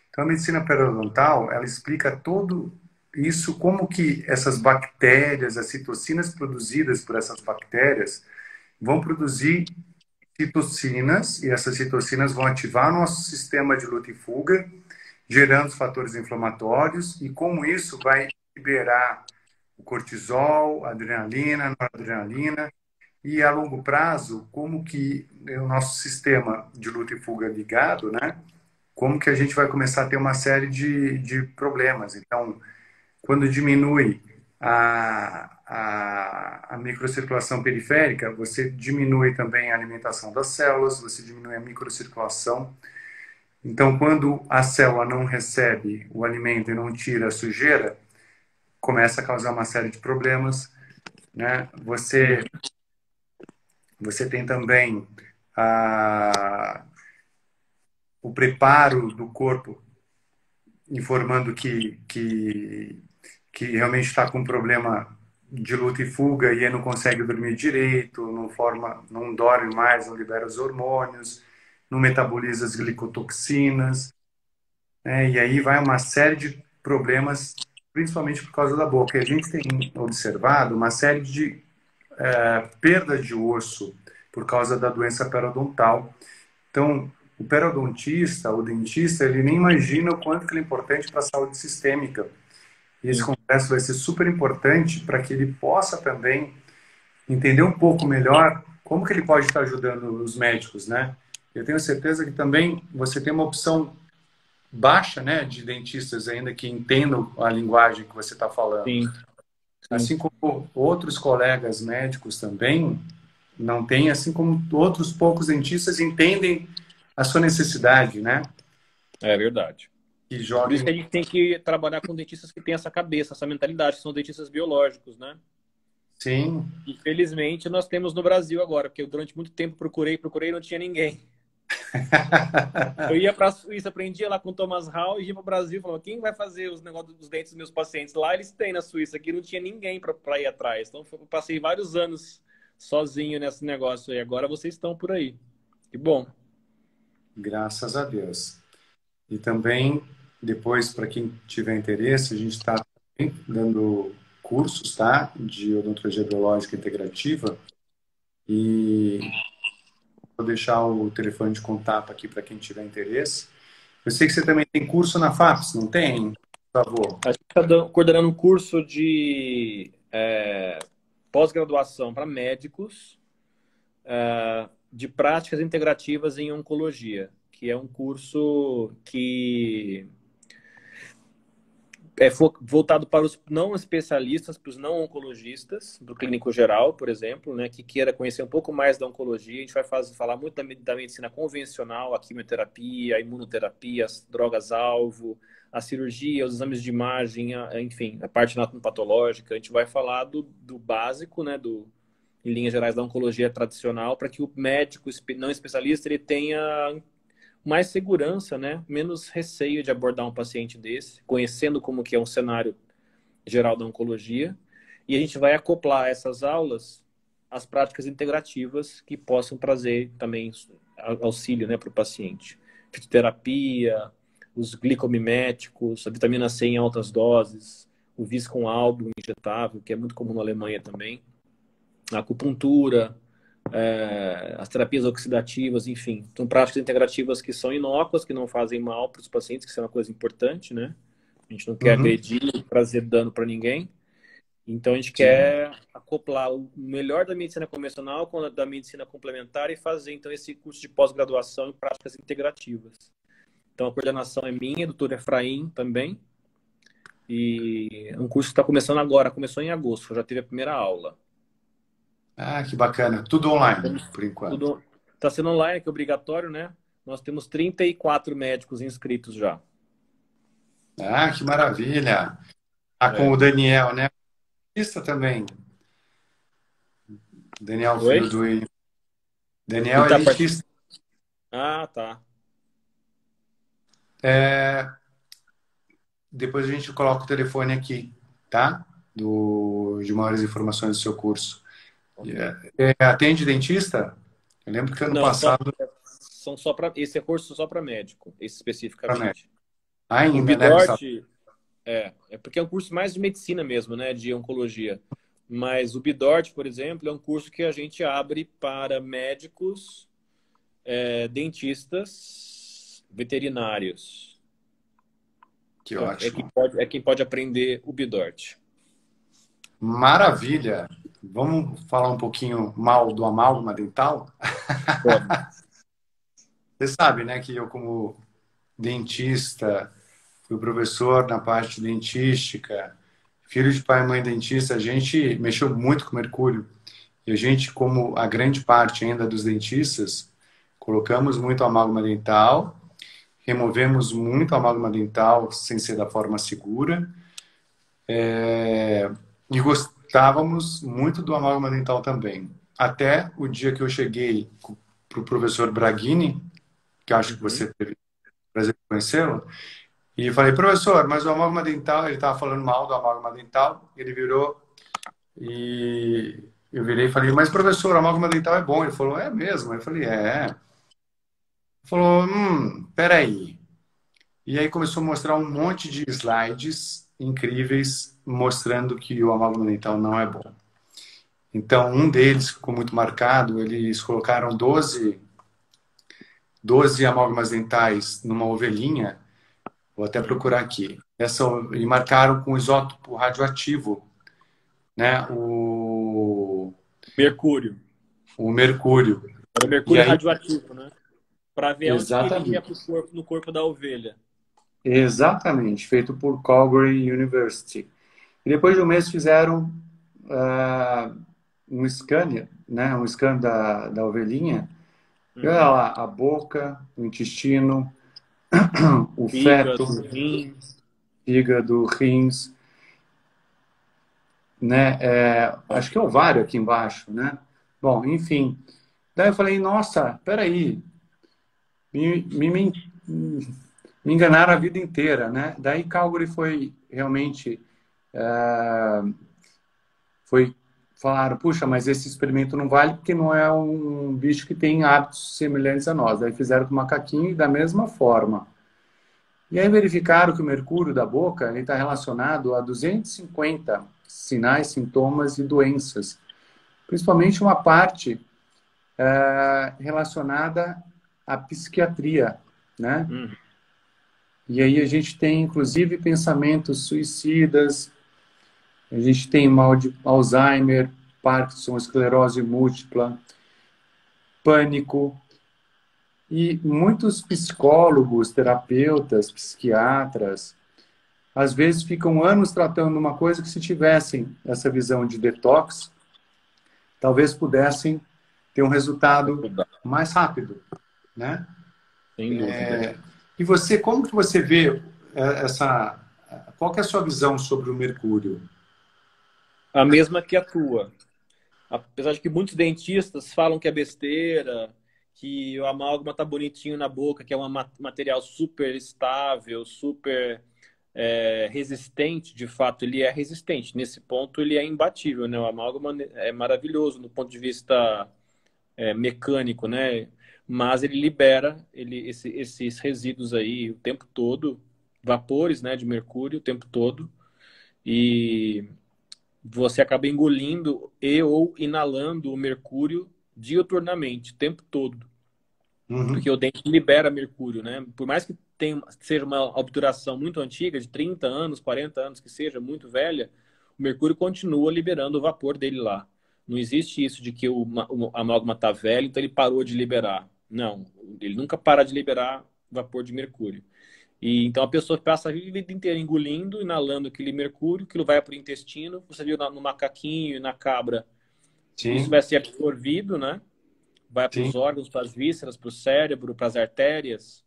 Então, a medicina periodontal, ela explica todo isso, como que essas bactérias, as citocinas produzidas por essas bactérias, vão produzir citocinas, e essas citocinas vão ativar nosso sistema de luta e fuga, gerando os fatores inflamatórios, e como isso vai liberar o cortisol, a adrenalina, a noradrenalina, e a longo prazo, como que o nosso sistema de luta e fuga ligado, né? Como que a gente vai começar a ter uma série de problemas. Então, quando diminui a microcirculação periférica, você diminui também a alimentação das células, você diminui a microcirculação. Então, quando a célula não recebe o alimento e não tira a sujeira, começa a causar uma série de problemas, né? Você tem também o preparo do corpo informando que realmente está com um problema de luta e fuga e aí não consegue dormir direito, não dorme mais, não libera os hormônios, não metaboliza as glicotoxinas, né? E aí vai uma série de problemas, principalmente por causa da boca. E a gente tem observado uma série de perda de osso por causa da doença periodontal. Então, o periodontista, o dentista, ele nem imagina o quanto que ele é importante para a saúde sistêmica. E esse congresso vai ser super importante para que ele possa também entender um pouco melhor como que ele pode estar ajudando os médicos, né? Eu tenho certeza que também você tem uma opção baixa, né, de dentistas ainda que entendam a linguagem que você está falando. Sim. Assim como outros colegas médicos também não têm, assim como outros poucos dentistas entendem a sua necessidade, né? É verdade. Que Por isso joguem. que a gente tem que trabalhar com dentistas que têm essa cabeça, essa mentalidade, que são dentistas biológicos, né? Sim. Infelizmente, nós temos no Brasil agora, porque eu durante muito tempo procurei e não tinha ninguém. Eu ia para a Suíça, aprendia lá com o Thomas Hall e ia para o Brasil e falava, quem vai fazer os negócios dos dentes dos meus pacientes? Lá eles têm na Suíça, aqui não tinha ninguém para ir atrás. Então, eu passei vários anos sozinho nesse negócio e agora vocês estão por aí. Que bom. Graças a Deus. E também, depois, para quem tiver interesse, a gente está dando cursos, tá? De odontologia biológica integrativa. E vou deixar o telefone de contato aqui para quem tiver interesse. Eu sei que você também tem curso na FAPES, não tem? Por favor. A gente está coordenando um curso de pós-graduação para médicos de práticas integrativas em oncologia, que é um curso que é voltado para os não especialistas, para os não oncologistas, do clínico geral, por exemplo, né, que queira conhecer um pouco mais da oncologia. A gente vai falar muito da medicina convencional, a quimioterapia, a imunoterapia, as drogas-alvo, a cirurgia, os exames de imagem, enfim, a parte anatomopatológica. A gente vai falar do básico, né, em linhas gerais, da oncologia tradicional, para que o médico não especialista ele tenha mais segurança, né? Menos receio de abordar um paciente desse, conhecendo como que é um cenário geral da oncologia. E a gente vai acoplar essas aulas às práticas integrativas que possam trazer também auxílio, né, para o paciente. Fitoterapia, os glicomiméticos, a vitamina C em altas doses, o Viscon-Albo injetável, que é muito comum na Alemanha também, a acupuntura, as terapias oxidativas, enfim. São práticas integrativas que são inócuas, que não fazem mal para os pacientes, que isso é uma coisa importante, né? A gente não quer agredir, trazer dano para ninguém. Então, a gente quer acoplar o melhor da medicina convencional com a da medicina complementar e fazer, então, esse curso de pós-graduação em práticas integrativas. Então, a coordenação é minha, doutor Efraim também. E é um curso que está começando agora, começou em agosto, já teve a primeira aula. Ah, que bacana. Tudo online, por enquanto. Tá sendo online, que é obrigatório, né? Nós temos 34 médicos inscritos já. Ah, que maravilha. Ah, com É. o Daniel, né? Isso também. Daniel, Oi? filho do William. Daniel Ele é tá dentista. Ah, tá. É, depois a gente coloca o telefone aqui, tá? De maiores informações do seu curso. Ok. Atende dentista? Eu lembro que ano Não, passado, são só para esse é curso só para médico, esse pra médico. especificamente. O Ainda, né, Gustavo? Bidort é porque é um curso mais de medicina mesmo, né, de oncologia. Mas o Bidort, por exemplo, é um curso que a gente abre para médicos, dentistas, veterinários. Que É ótimo. quem pode aprender o Bidort. Maravilha. Vamos falar um pouquinho mal do amálgama dental? Vamos. Você sabe, né, que eu, como dentista, fui professor na parte dentística, filho de pai e mãe dentista, a gente mexeu muito com mercúrio. E a gente, como a grande parte ainda dos dentistas, colocamos muito amálgama dental, removemos muito amálgama dental sem ser da forma segura, e gostávamos muito do amálgama dental também. Até o dia que eu cheguei para o professor Braghini, que acho que Uhum. você teve o prazer de conhecê-lo, e falei, professor, mas o amálgama dental, ele estava falando mal do amálgama dental, ele virou e eu virei e falei, mas professor, o amálgama dental é bom. Ele falou, é mesmo? Eu falei, é. Ele falou, peraí. E aí começou a mostrar um monte de slides incríveis mostrando que o amálgama dental não é bom. Então, um deles ficou muito marcado, eles colocaram 12 amálgamas dentais numa ovelhinha, vou até procurar aqui, e marcaram com isótopo radioativo, né, Mercúrio. o mercúrio. Era o E mercúrio aí, radioativo, né? Para ver onde que ele ia exatamente, pro corpo, no corpo da ovelha. exatamente, feito por Calgary University. E depois de um mês fizeram ah, um scan, né, um scan da ovelhinha, e olha Uhum. lá, a boca, o intestino, o feto, Fígado, rins. fígado, rins, né? Acho que é ovário aqui embaixo, né? Bom, enfim. Daí eu falei, nossa, peraí, me, me, me, me enganaram a vida inteira, né? Daí Calgary foi realmente, foi, falaram, puxa, mas esse experimento não vale porque não é um bicho que tem hábitos semelhantes a nós. Daí fizeram com o macaquinho e da mesma forma. E aí verificaram que o mercúrio da boca está relacionado a 250 sinais, sintomas e doenças, principalmente uma parte relacionada à psiquiatria, né? Uhum. E aí a gente tem, inclusive, pensamentos suicidas, a gente tem mal de Alzheimer, Parkinson, esclerose múltipla, pânico, e muitos psicólogos, terapeutas, psiquiatras, às vezes ficam anos tratando uma coisa que, se tivessem essa visão de detox, talvez pudessem ter um resultado mais rápido, né? Sem dúvida. E você, como que você vê essa... Qual que é a sua visão sobre o mercúrio? A mesma que a tua. Apesar de que muitos dentistas falam que é besteira, que o amálgama tá bonitinho na boca, que é um material super estável, super resistente, de fato ele é resistente. Nesse ponto ele é imbatível, né? O amálgama é maravilhoso no ponto de vista mecânico, né? Mas ele libera esses resíduos aí o tempo todo, vapores, né, de mercúrio o tempo todo, e você acaba engolindo e ou inalando o mercúrio diuturnamente, o tempo todo, porque Uhum, o dente libera mercúrio, né? Por mais que seja uma obturação muito antiga, de 30 anos, 40 anos, que seja muito velha, o mercúrio continua liberando o vapor dele lá. Não existe isso de que o amálgama está velho, então ele parou de liberar. Não, ele nunca para de liberar vapor de mercúrio. E então a pessoa passa a vida inteira engolindo, inalando aquele mercúrio, aquilo vai para o intestino. Você viu no macaquinho e na cabra, isso sim. vai ser absorvido, né? vai para Sim. os órgãos, para as vísceras, para o cérebro, para as artérias,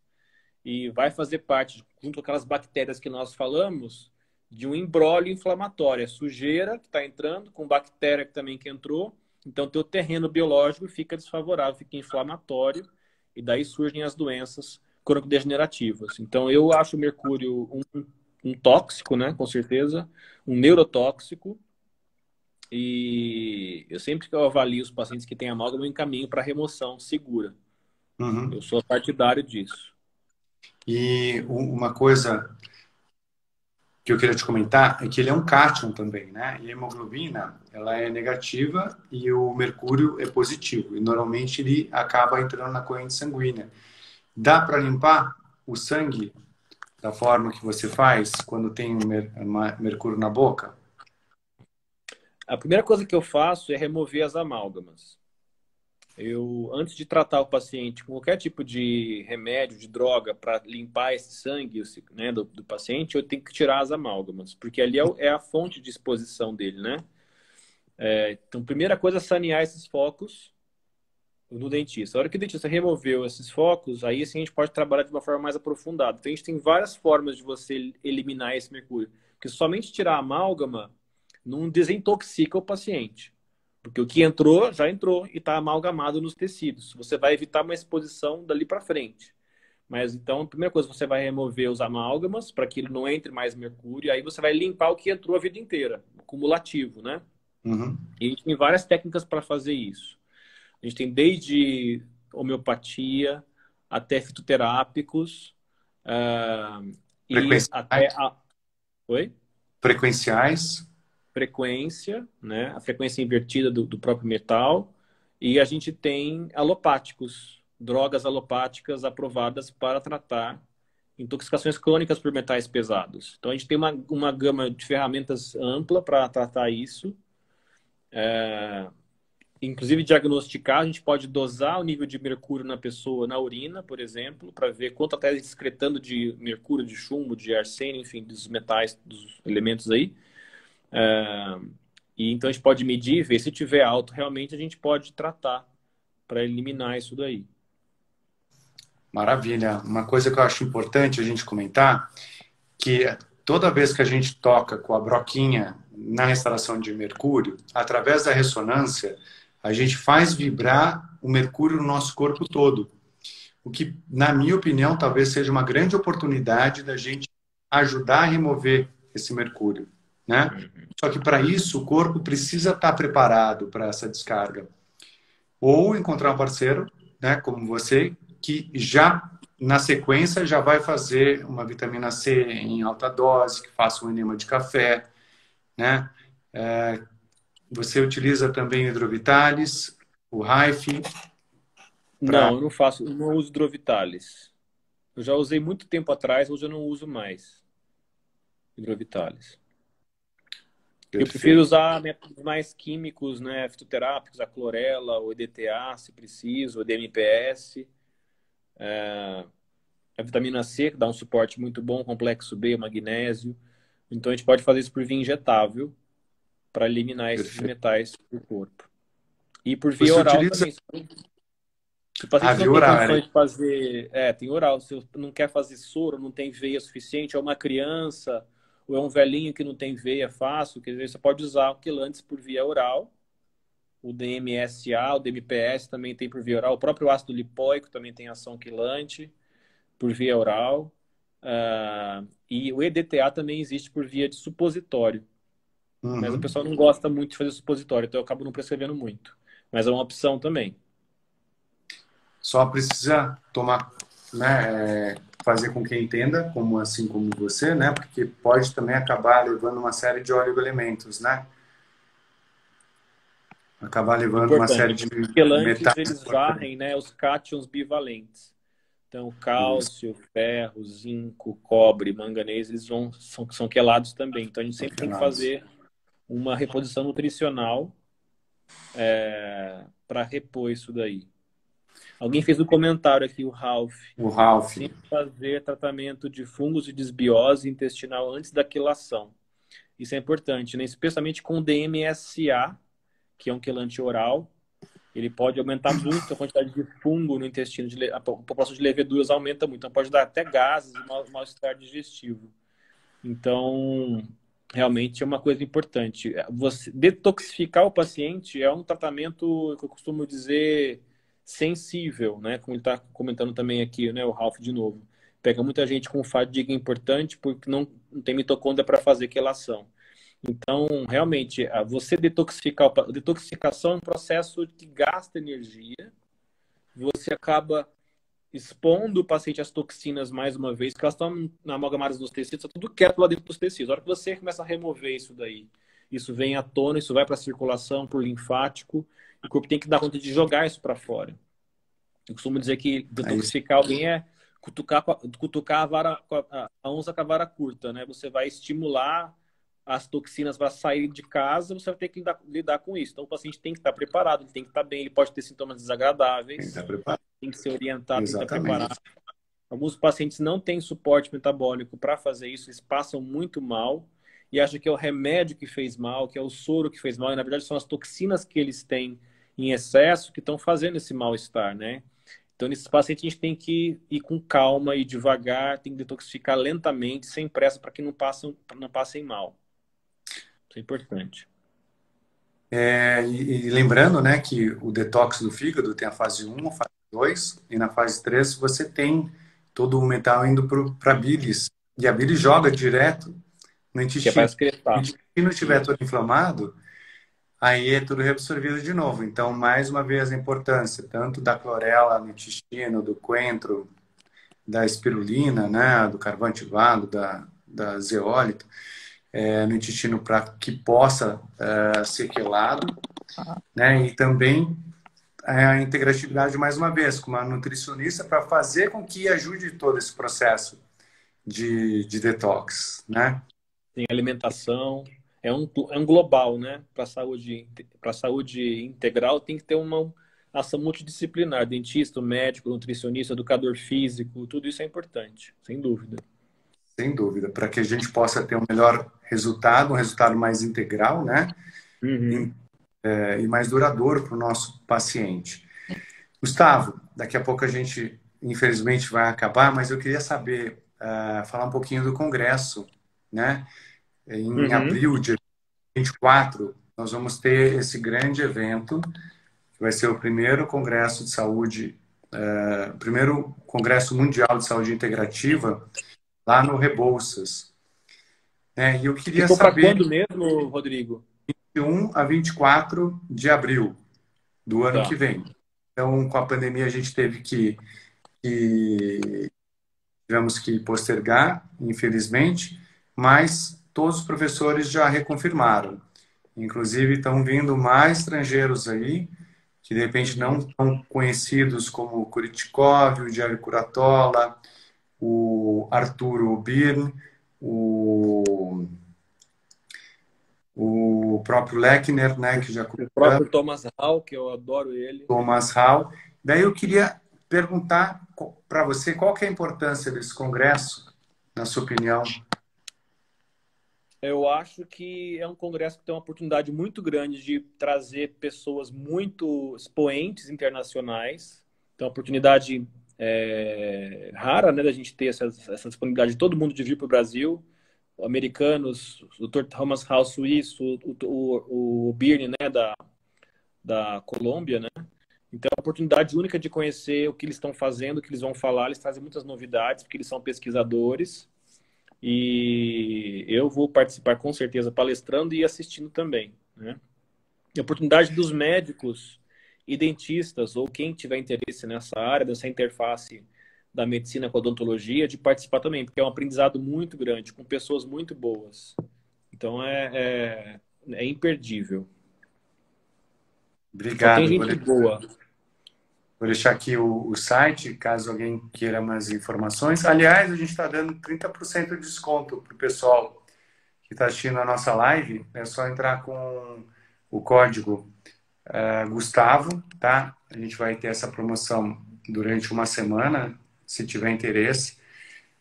e vai fazer parte, junto com aquelas bactérias que nós falamos, de um imbróglio inflamatório. É sujeira que está entrando, com bactéria que também que entrou, então teu terreno biológico fica desfavorável, fica inflamatório, e daí surgem as doenças crônico-degenerativas. Então eu acho o mercúrio um tóxico, né, com certeza, um neurotóxico, e eu sempre que eu avalio os pacientes que têm amálgama, eu encaminho para remoção segura. Eu Uhum. sou partidário disso. E uma coisa que eu queria te comentar é que ele é um cátion também, né? E a hemoglobina, ela é negativa e o mercúrio é positivo. E normalmente ele acaba entrando na corrente sanguínea. Dá para limpar o sangue da forma que você faz quando tem mercúrio na boca? A primeira coisa que eu faço é remover as amálgamas. Antes de tratar o paciente com qualquer tipo de remédio, de droga, para limpar esse sangue, né, do paciente, eu tenho que tirar as amálgamas, porque ali é a fonte de exposição dele, né? Então, primeira coisa é sanear esses focos no dentista. A hora que o dentista removeu esses focos, aí assim a gente pode trabalhar de uma forma mais aprofundada. Então, a gente tem várias formas de você eliminar esse mercúrio, porque somente tirar a amálgama não desintoxica o paciente. Porque o que entrou, já entrou e está amalgamado nos tecidos. Você vai evitar uma exposição dali para frente. Mas então, a primeira coisa, você vai remover os amálgamas para que não entre mais mercúrio. E aí você vai limpar o que entrou a vida inteira, o cumulativo, né? Uhum. E a gente tem várias técnicas para fazer isso. A gente tem desde homeopatia até fitoterápicos e Frequenciais, até a... Oi? frequenciais. Frequência, né? A frequência invertida do próprio metal. E a gente tem alopáticos, drogas alopáticas aprovadas para tratar intoxicações crônicas por metais pesados. Então a gente tem uma gama de ferramentas ampla para tratar isso. Inclusive diagnosticar, a gente pode dosar o nível de mercúrio na pessoa, na urina, por exemplo, para ver quanto está excretando de mercúrio, de chumbo, de arsênio, enfim, dos metais, dos elementos aí. E então a gente pode medir, ver se tiver alto, realmente a gente pode tratar para eliminar isso daí. Maravilha. Uma coisa que eu acho importante a gente comentar, que toda vez que a gente toca com a broquinha na restauração de mercúrio, através da ressonância, a gente faz vibrar o mercúrio no nosso corpo todo. O que, na minha opinião, talvez seja uma grande oportunidade da gente ajudar a remover esse mercúrio, né? Só que para isso o corpo precisa estar preparado para essa descarga. Ou encontrar um parceiro, né, como você, que já na sequência já vai fazer uma vitamina C em alta dose, que faça um enema de café, né? Você utiliza também o hidrovitalis, o Raif, para... Não, eu não faço, eu não uso Drovitalis. Eu já usei muito tempo atrás, hoje eu não uso mais Drovitalis. Eu prefiro Perfeito. usar métodos mais químicos, né, fitoterápicos, a clorela, o EDTA, se preciso, o DMPS, a vitamina C, que dá um suporte muito bom, complexo B, o magnésio. Então a gente pode fazer isso por via injetável para eliminar esses Perfeito. metais do corpo. E por via Você oral utiliza também. Se o a paciente não via tem horária. condições de fazer, tem oral, se não quer fazer soro, não tem veia suficiente, é uma criança ou é um velhinho que não tem veia fácil, quer dizer, você pode usar o quelantes por via oral, o DMSA, o DMPS também tem por via oral, o próprio ácido lipóico também tem ação quelante por via oral, e o EDTA também existe por via de supositório, mas o Uhum. pessoal não gosta muito de fazer supositório, então eu acabo não prescrevendo muito, mas é uma opção também. Só precisa tomar, né, fazer com que entenda, como assim como você, né, porque pode também acabar levando uma série de oligoelementos, né, acabar levando uma série Importante. de Os quelantes, metais eles importantes. varrem, né, os cátions bivalentes. Então, cálcio, ferro, zinco, cobre, manganês, são quelados também. Então, a gente sempre tem que fazer uma reposição nutricional para repor isso daí. Alguém fez um comentário aqui, o Ralph. O Ralph, Sempre fazer tratamento de fungos e desbiose intestinal antes da quelação. Isso é importante, né? Especialmente com DMSA, que é um quelante oral, ele pode aumentar muito a quantidade de fungo no intestino, a população de leveduras aumenta muito, então pode dar até gases e mal-estar digestivo. Então, realmente é uma coisa importante. Você detoxificar o paciente é um tratamento que eu costumo dizer sensível, né? Como ele está comentando também aqui, né? O Ralph de novo. Pega muita gente com fadiga importante porque não tem mitocôndria para fazer quelação. Então, realmente, você detoxificar, detoxificação é um processo que gasta energia, você acaba expondo o paciente às toxinas mais uma vez, que elas estão amalgamadas nos tecidos, está tudo quieto lá dentro dos tecidos. A hora que você começa a remover isso daí, isso vem à tona, isso vai para a circulação, para o linfático, e o corpo tem que dar conta de jogar isso para fora. Eu costumo dizer que detoxificar alguém é cutucar a onça com a vara curta, né? Você vai estimular as toxinas para sair de casa, você vai ter que lidar com isso. Então, o paciente tem que estar preparado, ele tem que estar bem, ele pode ter sintomas desagradáveis, tem que ser orientado, tem que estar preparado. Alguns pacientes não têm suporte metabólico para fazer isso, eles passam muito mal e acham que é o remédio que fez mal, que é o soro que fez mal, e na verdade são as toxinas que eles têm em excesso que estão fazendo esse mal-estar, né? Então, nesses pacientes, a gente tem que ir com calma e devagar, tem que detoxificar lentamente, sem pressa, para que não passem mal. Isso é importante. E lembrando, né, que o detox do fígado tem a fase 1, a fase 2, e na fase 3 você tem todo o metal indo para a bilis. E a bilis joga direto no intestino. Que é para excretar. Se o intestino estiver todo inflamado, aí é tudo reabsorvido de novo. Então, mais uma vez, a importância tanto da clorela no intestino, do coentro, da espirulina, né, do carvão ativado, da zeólita, no intestino para que possa ser quelado, né, e também a integratividade, mais uma vez, com uma nutricionista para fazer com que ajude todo esse processo de detox, né? Tem alimentação, é um global, né? Para saúde integral tem que ter uma ação multidisciplinar, dentista, médico, nutricionista, educador físico, tudo isso é importante, sem dúvida. Sem dúvida, para que a gente possa ter um melhor resultado, um resultado mais integral, né? Uhum. E mais duradouro para o nosso paciente. Gustavo, daqui a pouco a gente, infelizmente, vai acabar, mas eu queria saber, falar um pouquinho do congresso, né? Em abril, dia 24, nós vamos ter esse grande evento, que vai ser o primeiro congresso de saúde, primeiro congresso mundial de saúde integrativa, lá no Rebouças. E eu queria saber... Para quando mesmo, Rodrigo? 21 a 24 de abril do ano que vem. Então, com a pandemia, a gente teve tivemos que postergar, infelizmente, mas todos os professores já reconfirmaram. Inclusive, estão vindo mais estrangeiros aí, que de repente não estão conhecidos, como o Kuritikov, o Jerry Curatola, o Arturo Birn, o próprio Lechner, né, que já... O próprio Thomas Hall, que eu adoro ele. Thomas Hall. Daí eu queria perguntar para você qual que é a importância desse congresso, na sua opinião. Eu acho que é um congresso que tem uma oportunidade muito grande de trazer pessoas muito expoentes internacionais. Então, uma oportunidade rara, né, da gente ter essa disponibilidade de todo mundo de vir para o Brasil. Americanos, o Dr. Thomas Hall suíço, o Birne, né, da Colômbia, né? Então é uma oportunidade única de conhecer o que eles estão fazendo, o que eles vão falar. Eles trazem muitas novidades, porque eles são pesquisadores. E eu vou participar com certeza palestrando e assistindo também, né? E a oportunidade dos médicos e dentistas, ou quem tiver interesse nessa área, dessa interface da medicina com a odontologia, de participar também, porque é um aprendizado muito grande, com pessoas muito boas. Então é imperdível. Obrigado. Só tem gente boa. Vou deixar aqui o site, caso alguém queira mais informações. Aliás, a gente está dando 30% de desconto para o pessoal que está assistindo a nossa live. É só entrar com o código Gustavo, tá? A gente vai ter essa promoção durante uma semana, se tiver interesse.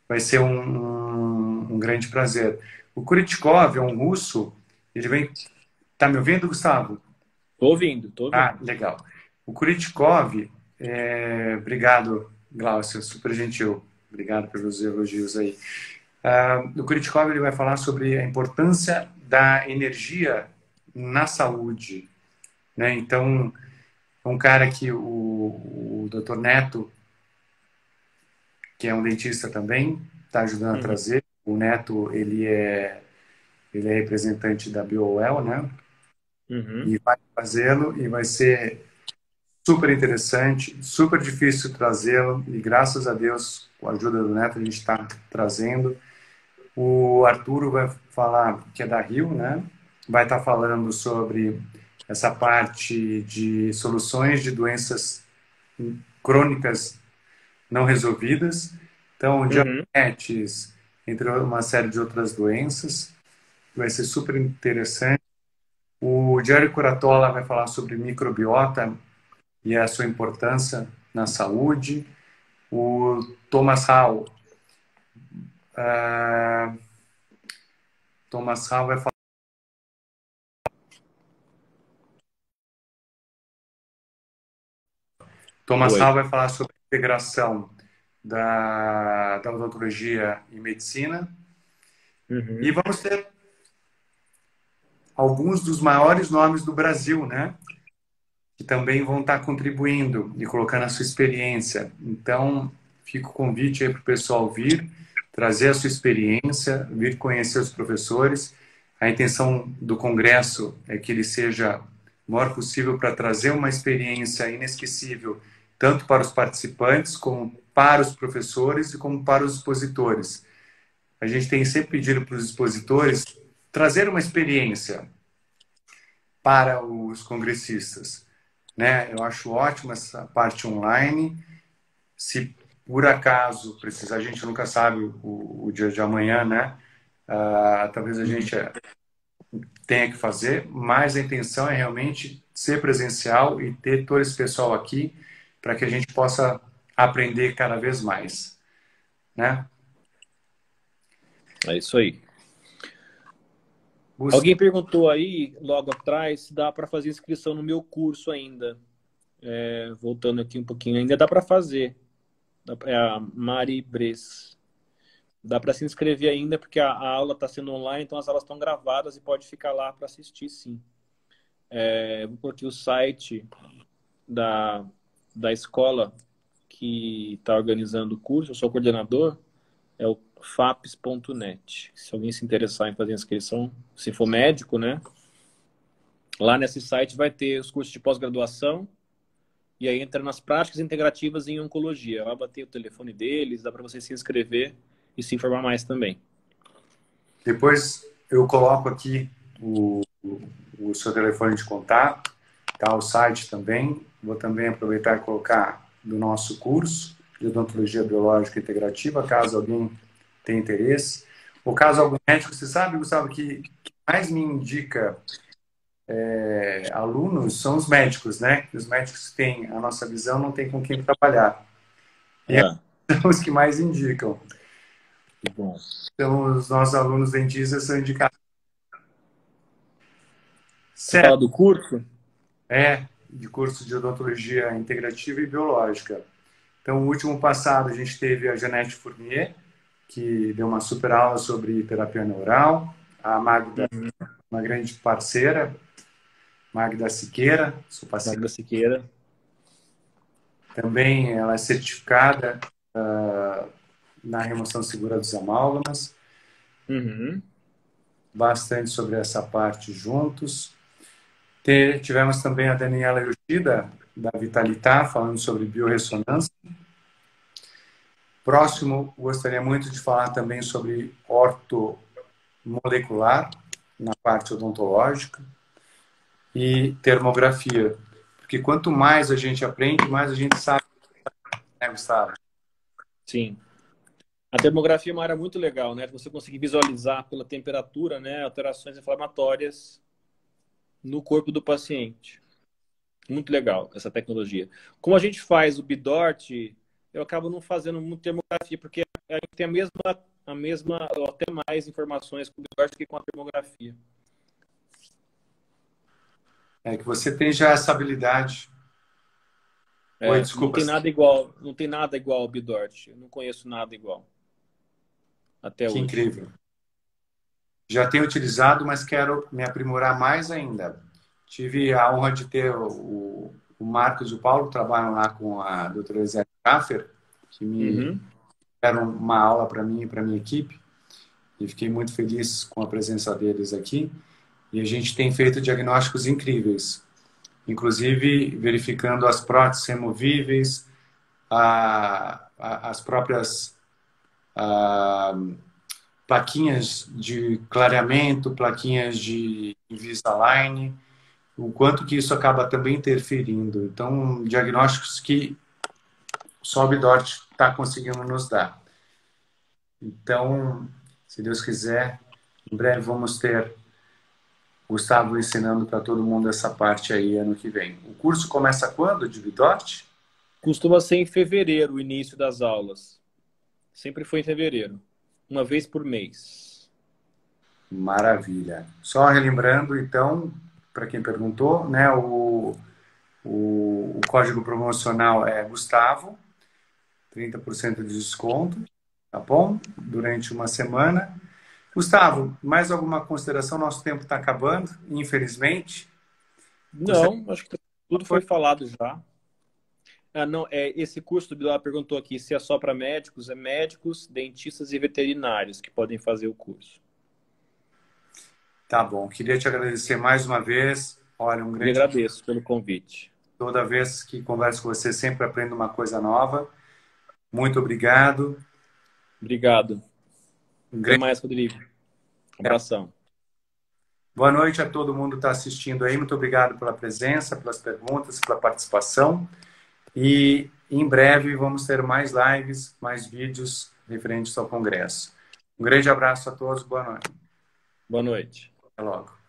Vai ser um grande prazer. O Kuritikov é um russo, ele vem... Tá me ouvindo, Gustavo? Tô ouvindo. Ah, legal. O Kuritkov, obrigado, Glaucio, super gentil. Obrigado pelos elogios aí. O Kuritkov ele vai falar sobre a importância da energia na saúde, né? Então, um cara que o Dr. Neto, que é um dentista também, está ajudando a trazer. O Neto, ele é representante da BioWell, né? E vai fazê-lo e vai ser super interessante, super difícil trazê-lo e graças a Deus, com a ajuda do Neto, a gente está trazendo. O Arturo vai falar, que é da Rio, né? Vai estar falando sobre essa parte de soluções de doenças crônicas não resolvidas. Então, diabetes, entre uma série de outras doenças. Vai ser super interessante. O Jerry Curatola vai falar sobre microbiota e a sua importância na saúde. O Thomas Hall, vai falar. Thomas Hall vai falar sobre a integração da odontologia e medicina. E vamos ter alguns dos maiores nomes do Brasil, né? Que também vão estar contribuindo e colocando a sua experiência. Então, fica o convite aí para o pessoal vir, trazer a sua experiência, vir conhecer os professores. A intenção do congresso é que ele seja o maior possível para trazer uma experiência inesquecível, tanto para os participantes, como para os professores e como para os expositores. A gente tem sempre pedido para os expositores trazer uma experiência para os congressistas, né? Eu acho ótima essa parte online. Se por acaso precisar, a gente nunca sabe o dia de amanhã, né? Talvez a gente tenha que fazer, mas a intenção é realmente ser presencial e ter todo esse pessoal aqui para que a gente possa aprender cada vez mais, né? É isso aí. Alguém perguntou aí, logo atrás, se dá para fazer inscrição no meu curso ainda. Voltando aqui um pouquinho, ainda dá para fazer. É a Mari Bres. Dá para se inscrever ainda, porque a aula está sendo online, então as aulas estão gravadas e pode ficar lá para assistir, sim. Vou pôr aqui o site da escola que está organizando o curso. Eu sou coordenador, é o faps.net. Se alguém se interessar em fazer inscrição, se for médico, né? Lá nesse site vai ter os cursos de pós-graduação e aí entra nas práticas integrativas em oncologia. Lá vai ter o telefone deles, dá para você se inscrever e se informar mais também. Depois eu coloco aqui o seu telefone de contato, tá? O site também. Vou também aproveitar e colocar do nosso curso de odontologia biológica integrativa, caso alguém tenha interesse. Ou caso algum médico, você sabe, Gustavo, que mais me indica alunos são os médicos, né? Os médicos têm a nossa visão, não tem com quem trabalhar. E são os que mais indicam. Que bom. Então, os nossos alunos dentistas são indicados. Você fala do curso? De curso de odontologia integrativa e biológica. Então, o último passado, a gente teve a Janete Fournier, que deu uma super aula sobre terapia neural. A Magda, uma grande parceira, Magda Siqueira, sou parceira. Magda Siqueira. Também ela é certificada na remoção segura dos amálgamas. Bastante sobre essa parte juntos. Tivemos também a Daniela Yoshida, da Vitalitar, falando sobre biorressonância. Próximo, gostaria muito de falar também sobre ortomolecular, na parte odontológica, e termografia. Porque quanto mais a gente aprende, mais a gente sabe, né, Gustavo? Sim. A termografia é uma área muito legal, né? Você conseguir visualizar pela temperatura, né, alterações inflamatórias no corpo do paciente. Muito legal essa tecnologia. Como a gente faz o BIDORT, eu acabo não fazendo muito termografia, porque a gente tem a mesma ou até mais informações com o BIDORT que com a termografia. Que você tem já essa habilidade. Né? Então, a gente Oi, Não desculpa. tem nada igual, não tem nada igual ao Bidort. Eu não conheço nada igual até Que hoje. incrível. Já tenho utilizado, mas quero me aprimorar mais ainda. Tive a honra de ter o Marcos e o Paulo, que trabalham lá com a doutora Elisete Kaffer, que me Uhum. deram uma aula para mim e para minha equipe, e fiquei muito feliz com a presença deles aqui. E a gente tem feito diagnósticos incríveis, inclusive verificando as próteses removíveis, as próprias plaquinhas de clareamento, plaquinhas de Invisalign, o quanto que isso acaba também interferindo. Então, diagnósticos que o Solbidort está conseguindo nos dar. Então, se Deus quiser, em breve vamos ter Gustavo ensinando para todo mundo essa parte aí ano que vem. O curso começa quando, de Bidort? Costuma ser em fevereiro o início das aulas. Sempre foi em fevereiro. Uma vez por mês. Maravilha. Só relembrando, então, para quem perguntou, né, o código promocional é Gustavo, 30% de desconto, tá bom? Durante uma semana. Gustavo, mais alguma consideração? Nosso tempo está acabando, infelizmente. Gostaria Não, acho que tudo de foi falar falado já. Ah, não, esse curso do Bilar perguntou aqui se é só para médicos, é médicos, dentistas e veterinários que podem fazer o curso. Tá bom. Queria te agradecer mais uma vez. Olha, um Eu que grande. agradeço pelo convite. Toda vez que converso com você, sempre aprendo uma coisa nova. Muito obrigado. Obrigado. Um Até grande. mais, Rodrigo. Abração. Boa noite a todo mundo que está assistindo aí. Muito obrigado pela presença, pelas perguntas, pela participação. E em breve vamos ter mais lives, mais vídeos referentes ao Congresso. Um grande abraço a todos. Boa noite. Boa noite. Até logo.